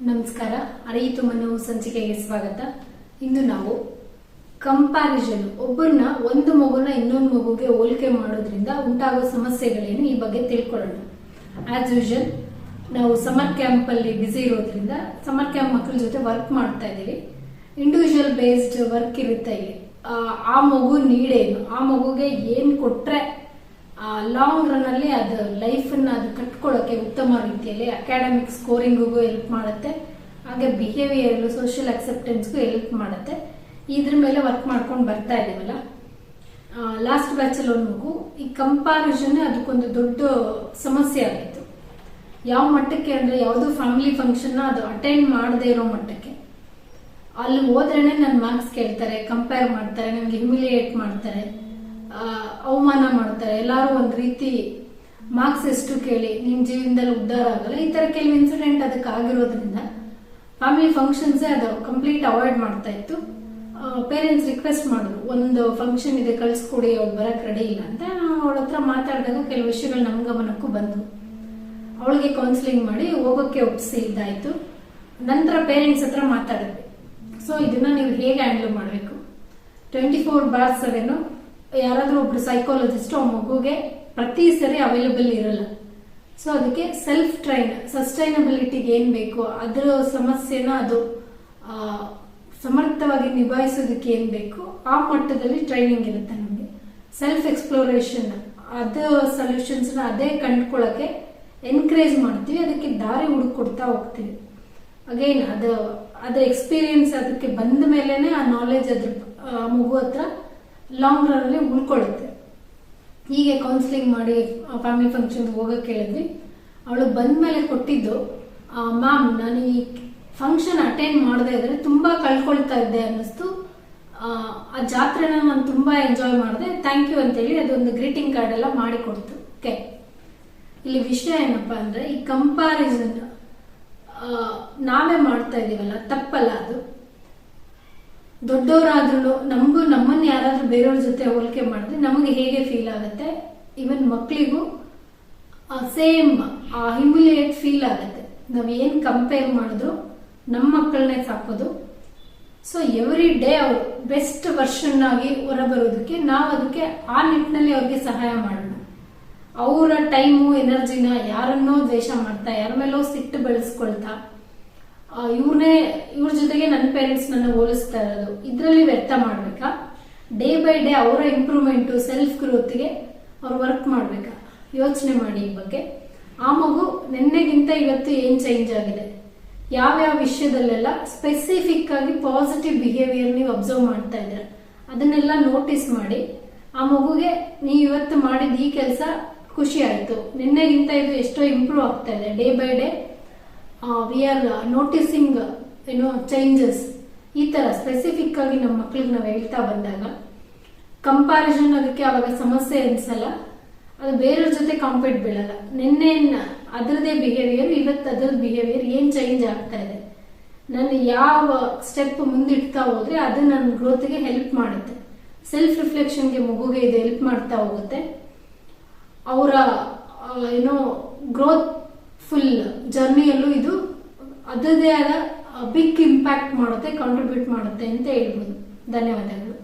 ನಮಸ್ಕಾರ. ಅರಿಯಿತು ಮನೋ ಸಂಚಿಕೆಗೆ ಸ್ವಾಗತ. ಇಂದು ನಾವು ಕಂಪ್ಯಾರಿಸನ್, ಒಬ್ಬರನ್ನ ಒಂದು ಮಗುನ ಇನ್ನೊಂದು ಮಗುಗೆ ಹೋಲಿಕೆ ಮಾಡೋದ್ರಿಂದ ಉಂಟಾಗೋ ಸಮಸ್ಯೆಗಳೇನು ಈ ಬಗ್ಗೆ ತಿಳ್ಕೊಳ್ಳೋಣ. ಆಸ್ ಯೂಶುವಲ್ ನಾವು ಸಮರ್ ಕ್ಯಾಂಪ್ ಅಲ್ಲಿ ಬಿಸಿ ಇರೋದ್ರಿಂದ ಸಮರ್ ಕ್ಯಾಂಪ್ ಮಕ್ಕಳ ಜೊತೆ ವರ್ಕ್ ಮಾಡ್ತಾ ಇದೀವಿ. ಇಂಡಿವಿಜುವಲ್ ಬೇಸ್ಡ್ ವರ್ಕ್ ಇರುತ್ತೆ ಇಲ್ಲಿ. ಆ ಮಗು ನೀಡೇನು, ಆ ಮಗುಗೆ ಏನ್ ಕೊಟ್ರೆ ಲಾಂಗ್ ರನ್ ಅಲ್ಲಿ ಅದು ಲೈಫ್ ಅನ್ನ ಅದು ಕಟ್ಕೊಳ್ಳೋಕೆ ಉತ್ತಮ ರೀತಿಯಲ್ಲಿ ಅಕಾಡೆಮಿಕ್ ಸ್ಕೋರಿಂಗಿಗೂ ಹೆಲ್ಪ್ ಮಾಡುತ್ತೆ, ಹಾಗೆ ಬಿಹೇವಿಯರ್ ಸೋಷಿಯಲ್ ಅಕ್ಸೆಪ್ಟೆನ್ಸ್ಗೂ ಹೆಲ್ಪ್ ಮಾಡುತ್ತೆ. ಇದ್ರ ಮೇಲೆ ವರ್ಕ್ ಮಾಡ್ಕೊಂಡು ಬರ್ತಾ ಇದೀವಲ್ಲ. ಲಾಸ್ಟ್ ಬ್ಯಾಚ್ ಅಲ್ಲಿ ಒಂದು ಮಗು ಈ ಕಂಪ್ಯಾರಿಸನ್ ಅದಕ್ಕೊಂದು ದೊಡ್ಡ ಸಮಸ್ಯೆ ಆಗಿತ್ತು. ಯಾವ ಮಟ್ಟಕ್ಕೆ ಅಂದ್ರೆ ಯಾವ್ದು ಫ್ಯಾಮಿಲಿ ಫಂಕ್ಷನ್ ಅದು ಅಟೆಂಡ್ ಮಾಡದೇ ಇರೋ ಮಟ್ಟಕ್ಕೆ. ಅಲ್ಲಿ ಹೋದ್ರೇನೆ ನನ್ನ ಮಾರ್ಕ್ಸ್ ಕೇಳ್ತಾರೆ, ಕಂಪೇರ್ ಮಾಡ್ತಾರೆ, ನನ್ಗೆ ಹ್ಯುಮಿಲಿಯೇಟ್ ಮಾಡ್ತಾರೆ, ಅವಮಾನ ಮಾಡ್ತಾರೆ. ಎಲ್ಲಾರು ಒಂದ್ ರೀತಿ ಮಾರ್ಕ್ಸ್ ಎಷ್ಟು ಕೇಳಿ ನಿಮ್ ಜೀವನದಲ್ಲಿ ಉದ್ಧಾರ ಆಗಲ್ಲ, ಈ ತರ ಕೆಲವು ಇನ್ಸಿಡೆಂಟ್ ಅದಕ್ಕೆ ಆಗಿರೋದ್ರಿಂದ ಫ್ಯಾಮಿಲಿ ಫಂಕ್ಷನ್ಸ್ ಅದು ಕಂಪ್ಲೀಟ್ ಅವಾಯ್ಡ್ ಮಾಡ್ತಾ ಇತ್ತು. ಪೇರೆಂಟ್ಸ್ ರಿಕ್ವೆಸ್ಟ್ ಮಾಡಿದ್ರು, ಒಂದು ಫಂಕ್ಷನ್ ಇದೆ ಕಳ್ಸ್ಕೊಡಿ, ಅವ್ಳು ಬರಕ್ ರೆಡಿ ಇಲ್ಲ ಅಂತ. ಅವಳ ಹತ್ರ ಮಾತಾಡಿದಾಗ ಕೆಲವು ವಿಷಯಗಳು ನಮ್ ಗಮನಕ್ಕೂ ಬಂದು ಅವಳಿಗೆ ಕೌನ್ಸಿಲಿಂಗ್ ಮಾಡಿ ಹೋಗೋಕೆ ಒಪ್ಪಿಸಿದ್ದಾಯ್ತು. ನಂತರ ಪೇರೆಂಟ್ಸ್ ಹತ್ರ ಮಾತಾಡಿದ್ವಿ. ಸೊ ಇದನ್ನ ನೀವು ಹೇಗೆ ಹ್ಯಾಂಡಲ್ ಮಾಡಬೇಕು, 24/7 ಯಾರಾದ್ರೂ ಒಬ್ರು ಸೈಕಾಲಜಿಸ್ಟ್ ಆ ಮಗುಗೆ ಪ್ರತಿ ಸರಿ ಅವೈಲಬಲ್ ಇರಲ್ಲ. ಸೊ ಅದಕ್ಕೆ ಸೆಲ್ಫ್ ಟ್ರೈನ್, ಸಸ್ಟೈನಬಿಲಿಟಿಗೆ ಏನ್ ಬೇಕು ಅದರ ಸಮಸ್ಯೆನ ಅದು ಸಮರ್ಥವಾಗಿ ನಿಭಾಯಿಸೋದಕ್ಕೆ ಏನ್ ಬೇಕು ಆ ಮಟ್ಟದಲ್ಲಿ ಟ್ರೈನಿಂಗ್ ಇರುತ್ತೆ ನಮಗೆ. ಸೆಲ್ಫ್ ಎಕ್ಸ್ಪ್ಲೋರೇಷನ್ ಅದ ಸೊಲ್ಯೂಷನ್ಸ್ ನ ಅದೇ ಕಂಡುಕೊಳ್ಳಕ್ಕೆ ಎನ್ಕರೇಜ್ ಮಾಡ್ತೀವಿ, ಅದಕ್ಕೆ ದಾರಿ ಹುಡುಕೊಡ್ತಾ ಹೋಗ್ತೀವಿ. ಅಗೈನ್ ಅದ ಎಕ್ಸ್ಪೀರಿಯನ್ಸ್ ಅದಕ್ಕೆ ಬಂದ ಮೇಲೆನೆ ಆ ನಾಲೆಜ್ ಅದ್ರ ಮಗು ಹತ್ರ ಲಾಂಗ್ ರನ್ ಅಲ್ಲಿ ಉಳ್ಕೊಳ್ಳುತ್ತೆ. ಹೀಗೆ ಕೌನ್ಸಿಲಿಂಗ್ ಮಾಡಿ ಫ್ಯಾಮಿಲಿ ಫಂಕ್ಷನ್ ಹೋಗಕ್ಕೆ ಹೇಳಿದ್ವಿ. ಅವಳು ಬಂದ್ಮೇಲೆ ಕೊಟ್ಟಿದ್ದು, ಮ್ಯಾಮ್ ನಾನು ಈ ಫಂಕ್ಷನ್ ಅಟೆಂಡ್ ಮಾಡದೇ ಇದ್ರೆ ತುಂಬಾ ಕಳ್ಕೊಳ್ತಾ ಇದ್ದೆ ಅನ್ನಿಸ್ತು, ಆ ಜಾತ್ರೆನ ನಾನು ತುಂಬಾ ಎಂಜಾಯ್ ಮಾಡಿದೆ, ಥ್ಯಾಂಕ್ ಯು ಅಂತೇಳಿ ಅದೊಂದು ಗ್ರೀಟಿಂಗ್ ಕಾರ್ಡ್ ಎಲ್ಲ ಮಾಡಿ ಕೊಡ್ತು. ಓಕೆ, ಇಲ್ಲಿ ವಿಷಯ ಏನಪ್ಪಾ ಅಂದ್ರೆ ಈ ಕಂಪ್ಯಾರಿಸನ್ ನಾವೇ ಮಾಡ್ತಾ ಇದೀವಲ್ಲ, ತಪ್ಪಲ್ಲ ಅದು. ದೊಡ್ಡವರಾದ್ರೂ ನಮ್ಮನ್ನ ಯಾರಾದ್ರೂ ಬೇರೆಯವ್ರ ಜೊತೆ ಹೋಲಿಕೆ ಮಾಡಿದ್ರೆ ನಮಗೆ ಹೇಗೆ ಫೀಲ್ ಆಗುತ್ತೆ, ಇವನ್ ಮಕ್ಳಿಗೂ ಸೇಮ್ ಹ್ಯುಮಿಲಿಯೇಟ್ ಫೀಲ್ ಆಗುತ್ತೆ. ನಾವ್ ಏನ್ ಕಂಪೇರ್ ಮಾಡಿದ್ರು ನಮ್ಮ ಮಕ್ಕಳನ್ನೇ ಸಾಕೋದು. ಸೊ ಎವ್ರಿ ಡೇ ಅವರು ಬೆಸ್ಟ್ ವರ್ಷನ್ ಆಗಿ ಹೊರಬರೋದಕ್ಕೆ ನಾವು ಅದಕ್ಕೆ ಆ ನಿಟ್ಟಿನಲ್ಲಿ ಅವ್ರಿಗೆ ಸಹಾಯ ಮಾಡೋಣ. ಅವರ ಟೈಮು ಎನರ್ಜಿನ ಯಾರನ್ನೋ ದ್ವೇಷ ಮಾಡ್ತಾ, ಯಾರ ಮೇಲೋ ಸಿಟ್ಟು ಬೆಳೆಸ್ಕೊಳ್ತಾ, ಇವ್ರ ಜೊತೆಗೆ ನನ್ನ ಪೇರೆಂಟ್ಸ್ ನನ್ನ ಹೋಲಿಸ್ತಾ ಇರೋದು, ಇದ್ರಲ್ಲಿ ವ್ಯರ್ಥ ಮಾಡ್ಬೇಕಾ? ಡೇ ಬೈ ಡೇ ಅವರ ಇಂಪ್ರೂವ್ಮೆಂಟ್, ಸೆಲ್ಫ್ ಗ್ರೋತ್ಗೆ ಅವ್ರು ವರ್ಕ್ ಮಾಡ್ಬೇಕಾ? ಯೋಚನೆ ಮಾಡಿ ಈ ಬಗ್ಗೆ. ಆ ಮಗು ನಿನ್ನೆಗಿಂತ ಇವತ್ತು ಏನ್ ಚೇಂಜ್ ಆಗಿದೆ, ಯಾವ್ಯಾವ ವಿಷಯದಲ್ಲೆಲ್ಲ ಸ್ಪೆಸಿಫಿಕ್ ಆಗಿ ಪಾಸಿಟಿವ್ ಬಿಹೇವಿಯರ್ ನೀವು ಅಬ್ಸರ್ವ್ ಮಾಡ್ತಾ ಇದ್ದೀರ, ಅದನ್ನೆಲ್ಲ ನೋಟಿಸ್ ಮಾಡಿ ಆ ಮಗುಗೆ ನೀವು ಇವತ್ತು ಮಾಡಿದ ಈ ಕೆಲಸ ಖುಷಿ ಆಯ್ತು, ನಿನ್ನೆಗಿಂತ ಇದು ಎಷ್ಟೋ ಇಂಪ್ರೂವ್ ಆಗ್ತಾ ಇದೆ, day by day we are noticing changes. ಈ ತರ ಸ್ಪೆಸಿಫಿಕ್ ಆಗಿ ನಮ್ಮ ಮಕ್ಳಿಗೆ ನಾವು ಹೇಳ್ತಾ ಬಂದಾಗ ಕಂಪ್ಯಾರಿಸನ್ ಅದಕ್ಕೆ ಅವಾಗ ಸಮಸ್ಯೆ ಅನ್ಸಲ್ಲ, ಅದು ಬೇರೆಯವ್ರ ಜೊತೆ ಕಾಂಪೀಟ್ ಬೀಳಲ್ಲ. ನಿನ್ನೆ ಅದರದೇ ಬಿಹೇವಿಯರ್, ಇವತ್ತು ಅದರದ್ದು ಬಿಹೇವಿಯರ್ ಏನ್ ಚೇಂಜ್ ಆಗ್ತಾ ಇದೆ, ನಾನು ಯಾವ ಸ್ಟೆಪ್ ಮುಂದಿಡ್ತಾ ಹೋದ್ರೆ ಅದು ನನ್ನ ಗ್ರೋತ್ಗೆ ಹೆಲ್ಪ್ ಮಾಡುತ್ತೆ. ಸೆಲ್ಫ್ ರಿಫ್ಲೆಕ್ಷನ್ಗೆ ಮಗುಗೆ ಇದು ಹೆಲ್ಪ್ ಮಾಡ್ತಾ ಹೋಗುತ್ತೆ. ಅವರ ಗ್ರೋತ್ ಫುಲ್ ಜರ್ನಿಯಲ್ಲೂ ಇದು ಅದರದೇ ಆದ ಬಿಗ್ ಇಂಪ್ಯಾಕ್ಟ್ ಮಾಡುತ್ತೆ, ಕಾಂಟ್ರಿಬ್ಯೂಟ್ ಮಾಡುತ್ತೆ ಅಂತ ಹೇಳ್ಬೋದು. ಧನ್ಯವಾದಗಳು.